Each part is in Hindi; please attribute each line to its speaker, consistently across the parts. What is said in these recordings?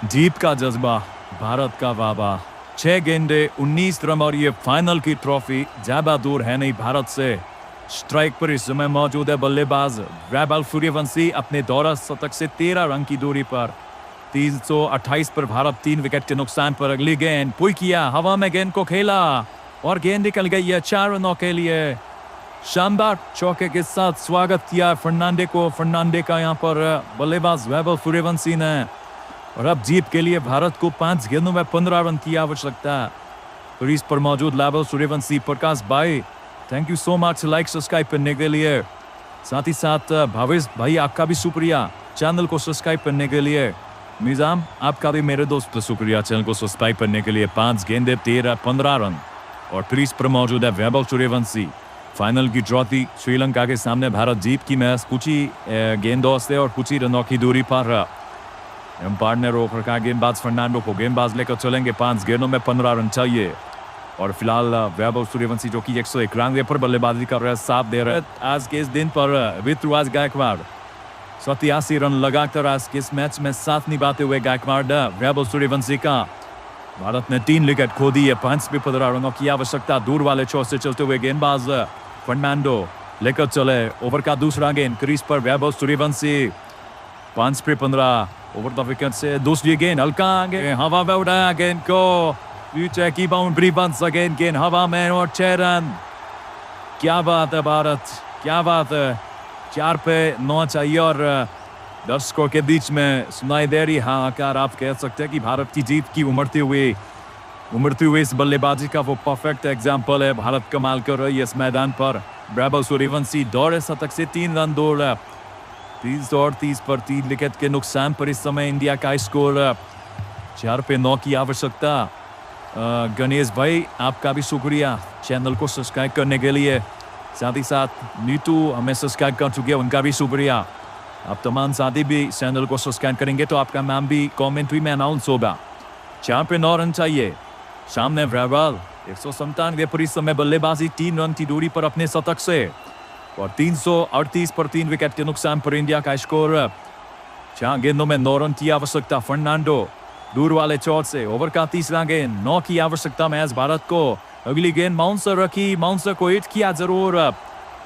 Speaker 1: जीत का जज्बा, भारत का वाबा। 6 गेंदे 19 रन और ये फाइनल की ट्रॉफी ज्यादा दूर है नहीं भारत से। स्ट्राइक पर इस समय मौजूद है बल्लेबाज वैभव सूर्यवंशी अपने दोहरा शतक से 13 रन की दूरी पर। 328 पर भारत 3 विकेट के नुकसान पर। अगली गेंद पुइकिया हवा में गेंद को खेला और गेंद निकल गई है 4 रनों के लिए। शानदार चौके के साथ स्वागत किया फर्नांडे को। फर्नांडे का यहाँ पर बल्लेबाज वैभव सूर्यवंशी ने। और अब जीत के लिए भारत को 5 गेंदों में 15 रन की आवश्यकता। क्रीज पर मौजूद वैभव सूर्यवंशी। प्रकाश भाई thank you so much like subscribe करने के लिए। साथ ही साथ भावेश भाई आपका भी शुक्रिया चैनल को सब्सक्राइब करने के लिए। निजाम आपका भी मेरे दोस्त शुक्रिया चैनल को सब्सक्राइब करने के लिए। 5 गेंदे 15 रन और क्रीज पर मौजूद है वैभव सूर्यवंशी। फाइनल की ड्रॉ थी श्रीलंका के सामने भारत जीत की मैच कुछ ही गेंदों से और कुछ ही रनों की दूरी पर। एम्पायर ने रोक रखा गेंदबाज फर्नांडो को। गेंदबाज लेकर चलेंगे। 5 गेंदों में 15 रन चाहिए। और फिलहाल वैभव सूर्यवंशी जो कि 101 रन पर बल्लेबाजी कर रहे हैं, साथ दे रहे हैं। आज के इस दिन पर ऋतुराज गायकवाड़ 87 रन लगाकर आज के इस मैच में साथ निभाते हुए गायकवाड़ वैभव सूर्यवंशी का। भारत ने 3 विकेट खो दी है। 5 पे 15 रनों की आवश्यकता। दूर वाले चौक से चलते हुए गेंदबाज फर्नांडो लेकर चले। ओवर का दूसरा गेंद क्रीज पर वैभव सूर्यवंशी। 5 पे 15 ओवर द विकेट से दूसरी गेंद हल्का आगे हवा में उड़ाया गेंद को। नीचे की बाउंड्री बन सके। गेंद हवा में और 6 रन। क्या बात है भारत, क्या बात है। 4 पे 9 चाहिए और दर्शकों के बीच में सुनाई दे रही हाहाकार। आप कह सकते हैं कि भारत की जीत की उमड़ती हुई इस बल्लेबाजी का वो परफेक्ट एग्जाम्पल है। भारत कमाल कर रही है इस मैदान पर। वैभव सूर्यवंशी दोहरे शतक से 3 रन दूर। 330 पर 3 विकेट के नुकसान पर इस समय इंडिया का स्कोर 4 पे 9 की आवश्यकता। गणेश भाई आपका भी शुक्रिया चैनल को सब्सक्राइब करने के लिए। साथ ही साथ नीतू हमें सब्सक्राइब कर चुके हैं, उनका भी शुक्रिया। आप तमाम साथी भी चैनल को सब्सक्राइब करेंगे तो आपका नाम भी कमेंट्री में अनाउंस होगा। 4 पे 9 रन चाहिए। सामने वैभव 197 पर इस समय बल्लेबाजी 3 रन की दूरी पर अपने शतक से। और 338 पर 3 विकेट के नुकसान पर इंडिया का स्कोर। 4 गेंदों में 9 रन की आवश्यकता। फर्नांडो दूर वाले चौक से। ओवर का तीसरा गेंद 9 की आवश्यकता मैच भारत को। अगली गेंद माउंसर रखी। माउंसर को हिट किया जरूर,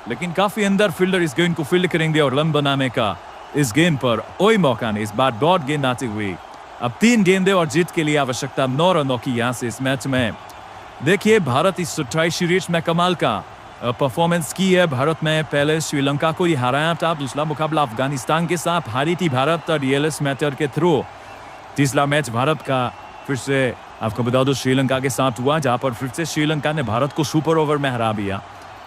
Speaker 1: लेकिन काफी अंदर फील्डर इस गेंद को फील्ड करेंगे और रन बनाने का इस गेंद पर कोई मौका नहीं। इस बार डॉट गेंद आती हुई। अब 3 गेंदे और जीत के लिए आवश्यकता 9 रनों की यहाँ से इस मैच में। देखिए भारत इस 28 सीरीज में कमाल का परफॉर्मेंस की है। भारत में पहले श्रीलंका को ही हराया था। दूसरा मुकाबला अफगानिस्तान के साथ हारी थी भारत डीएलएस मैटर के थ्रू। तीसरा मैच भारत का फिर से आपको बता दो श्रीलंका के साथ हुआ, जहां पर फिर से श्रीलंका ने भारत को सुपर ओवर में हरा दिया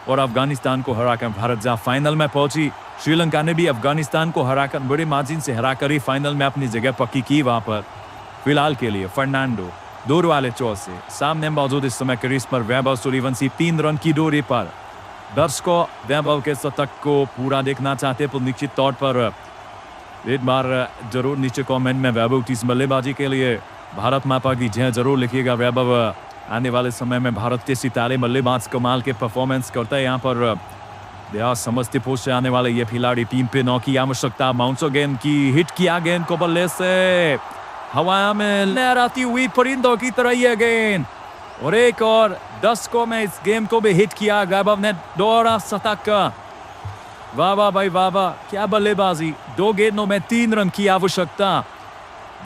Speaker 1: और अफगानिस्तान को हराकर भारत जहां फाइनल में पहुंची, श्रीलंका ने भी अफगानिस्तान को हराकर बड़े मार्जिन से हराकर ही फाइनल में अपनी जगह पक्की की। वहां पर फिलहाल के लिए फर्नांडो दूर वाले चौक से। सामने मौजूद इस समय क्रीज पर वैभव सूर्यवंशी 3 रन की दूरी पर। दर्शकों वैभव के शतक को पूरा देखना चाहते तो निश्चित तौर पर एक बार जरूर नीचे कमेंट में वैभव की बल्लेबाजी के लिए भारत माता की जय जरूर लिखिएगा। वैभव आने वाले समय में भारत के सितारे बल्लेबाज कमाल के परफॉर्मेंस करता है। यहाँ पर बिहार समस्तीपुर से आने वाले ये खिलाड़ी। 3 पे 9 की आवश्यकता। माउंसो गेंद की हिट किया गेंद को बल्ले से हवा में लहराती हुई परिंदों की तरह यह गेंद और एक और दर्शकों में इस गेंद को भी हिट किया। वैभव ने दोहरा शतक। वाह वाह भाई वाह वाह, क्या बल्लेबाजी। 2 गेंदों में 3 रन की आवश्यकता।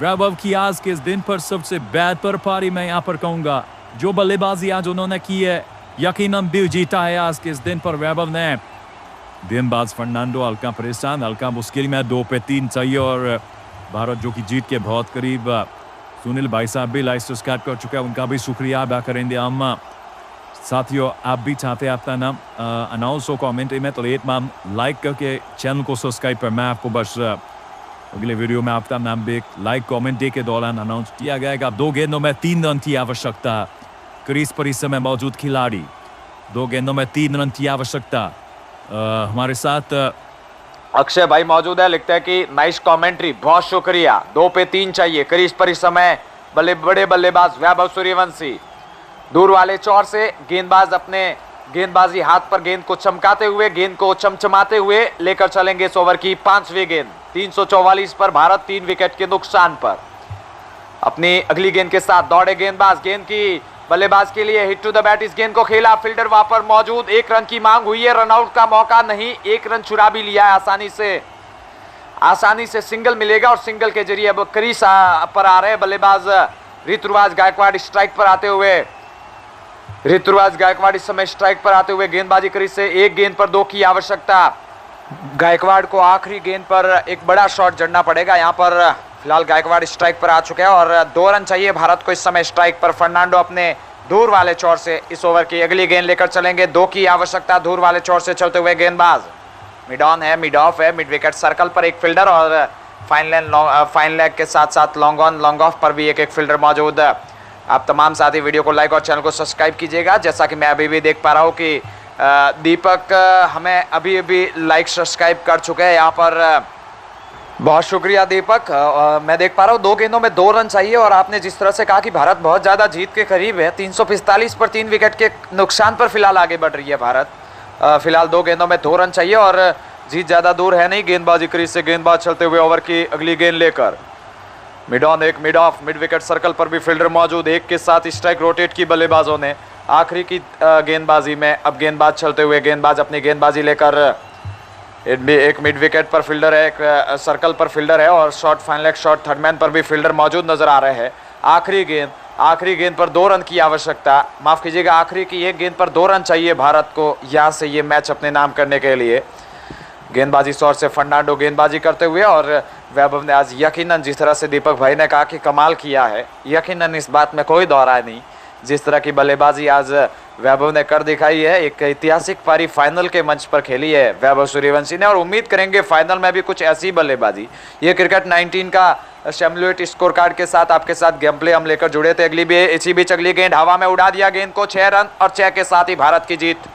Speaker 1: वैभव की आज के इस दिन पर सबसे बेहतर पारी मैं यहाँ पर कहूंगा। जो बल्लेबाजी आज उन्होंने की है यकीनन दिल जीता है आज के इस दिन पर वैभव ने। गेंदबाज फर्नांडो हल्का परेशान, हल्का मुश्किल में। 2 पे 3 चाहिए और भारत जो कि जीत के बहुत करीब। सुनील भाई साहब भी लाइव सब्सक्राइब कर चुके हैं, उनका भी शुक्रिया अदा करेंगे हम। साथियों आप भी चाहते हैं अपना नाम अनाउंस हो कमेंट्री में तो एक नाम लाइक करके चैनल को सब्सक्राइब कर। मैं आपको बस अगले वीडियो में आपका नाम भी लाइक कमेंट डे के दौरान अनाउंस किया जाएगा। 2 गेंदों में 3 रन की आवश्यकता। क्रीज पर इस समय मौजूद खिलाड़ी। 2 गेंदों में 3 रन की आवश्यकता। हमारे साथ
Speaker 2: अक्षय भाई मौजूद है, लिखते हैं कि नाइस कमेंट्री, बहुत शुक्रिया। 2 पे 3 चाहिए। क्रीज पर इस समय बड़े बल्लेबाज वैभव सूर्यवंशी। दूर वाले चौर से गेंदबाज अपने गेंदबाजी हाथ पर गेंद को चमकाते हुए, गेंद को चमचमाते हुए लेकर चलेंगे इस ओवर की 5वीं गेंद। 344 पर भारत 3 विकेट के नुकसान पर। अपनी अगली गेंद के साथ दौड़े गेंदबाज, गेंद की बल्लेबाज के लिए हिट टू द बैट, इस गेंद को खेला, फील्डर वहां पर मौजूद, 1 रन की मांग हुई है, रनआउट का मौका नहीं, 1 रन चुरा भी लिया है आसानी से सिंगल मिलेगा और सिंगल के जरिए अब क्रीज पर आ रहे बल्लेबाज ऋतुराज गायकवाड़ स्ट्राइक पर आते हुए, ऋतुराज गायकवाड़ इस समय स्ट्राइक पर आते हुए गेंदबाजी क्रीज से 1 गेंद पर 2 की आवश्यकता। गायकवाड़ को आखिरी गेंद पर एक बड़ा शॉट जड़ना पड़ेगा। यहाँ पर फिलहाल गायकवाड़ स्ट्राइक पर आ चुके हैं और 2 रन चाहिए भारत को इस समय स्ट्राइक पर। फर्नांडो अपने दूर वाले चौर से इस ओवर की अगली गेंद लेकर चलेंगे, 2 की आवश्यकता। दूर वाले चौर से चलते हुए गेंदबाज, मिड ऑन है, मिड ऑफ है, मिड विकेट सर्कल पर एक फील्डर और फाइन लेग के साथ साथ लॉन्ग ऑन लॉन्ग ऑफ पर भी एक फील्डर मौजूद है। आप तमाम साथी वीडियो को लाइक और चैनल को सब्सक्राइब कीजिएगा। जैसा कि मैं अभी भी देख पा रहा हूँ कि दीपक हमें अभी लाइक सब्सक्राइब कर चुके हैं यहाँ पर, बहुत शुक्रिया दीपक। मैं देख पा रहा हूँ 2 गेंदों में 2 रन चाहिए और आपने जिस तरह से कहा कि भारत बहुत ज़्यादा जीत के करीब है, 345 पर 3 विकेट के नुकसान पर फिलहाल आगे बढ़ रही है भारत। फिलहाल 2 गेंदों में 2 रन चाहिए और जीत ज़्यादा दूर है नहीं। गेंदबाजी क्रीज से गेंदबाज चलते हुए ओवर की अगली गेंद लेकर, mid on 1, mid of, mid wicket circle पर भी फील्डर मौजूद, 1 के साथ स्ट्राइक रोटेट की बल्लेबाजों ने आखिरी की गेंदबाजी में। अब गेंदबाज चलते हुए, गेंदबाज अपनी गेंदबाजी लेकर, एक मिड विकेट पर फील्डर है, एक सर्कल पर फील्डर है और shot fine leg shot third man पर भी फील्डर मौजूद नजर आ रहे हैं। आखिरी गेंद पर 2 रन की आवश्यकता, माफ कीजिएगा आखिरी की 1 गेंद पर 2 रन चाहिए भारत को यहाँ से ये मैच अपने नाम करने के लिए। गेंदबाजी शॉट से फर्नांडो गेंदबाजी करते हुए और वैभव ने आज यकीनन, जिस तरह से दीपक भाई ने कहा कि कमाल किया है, यकीनन इस बात में कोई दौरा नहीं, जिस तरह की बल्लेबाजी आज वैभव ने कर दिखाई है। एक ऐतिहासिक पारी फाइनल के मंच पर खेली है वैभव सूर्यवंशी ने और उम्मीद करेंगे फाइनल में भी कुछ ऐसी बल्लेबाजी। ये क्रिकेट 19 का शैम्युलेट स्कोर कार्ड के साथ आपके साथ गेम प्ले हम लेकर जुड़े थे। इसी बीच अगली गेंद हवा में उड़ा दिया, गेंद को 6 रन और 6 के साथ ही भारत की जीत।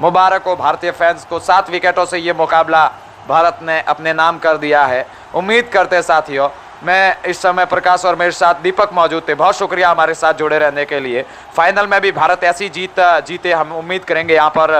Speaker 2: मुबारक हो भारतीय फैंस को, 7 विकेटों से ये मुकाबला भारत ने अपने नाम कर दिया है। उम्मीद करते साथियों, मैं इस समय प्रकाश और मेरे साथ दीपक मौजूद थे, बहुत शुक्रिया हमारे साथ जुड़े रहने के लिए। फाइनल में भी भारत ऐसी जीत जीते हम उम्मीद करेंगे यहाँ पर।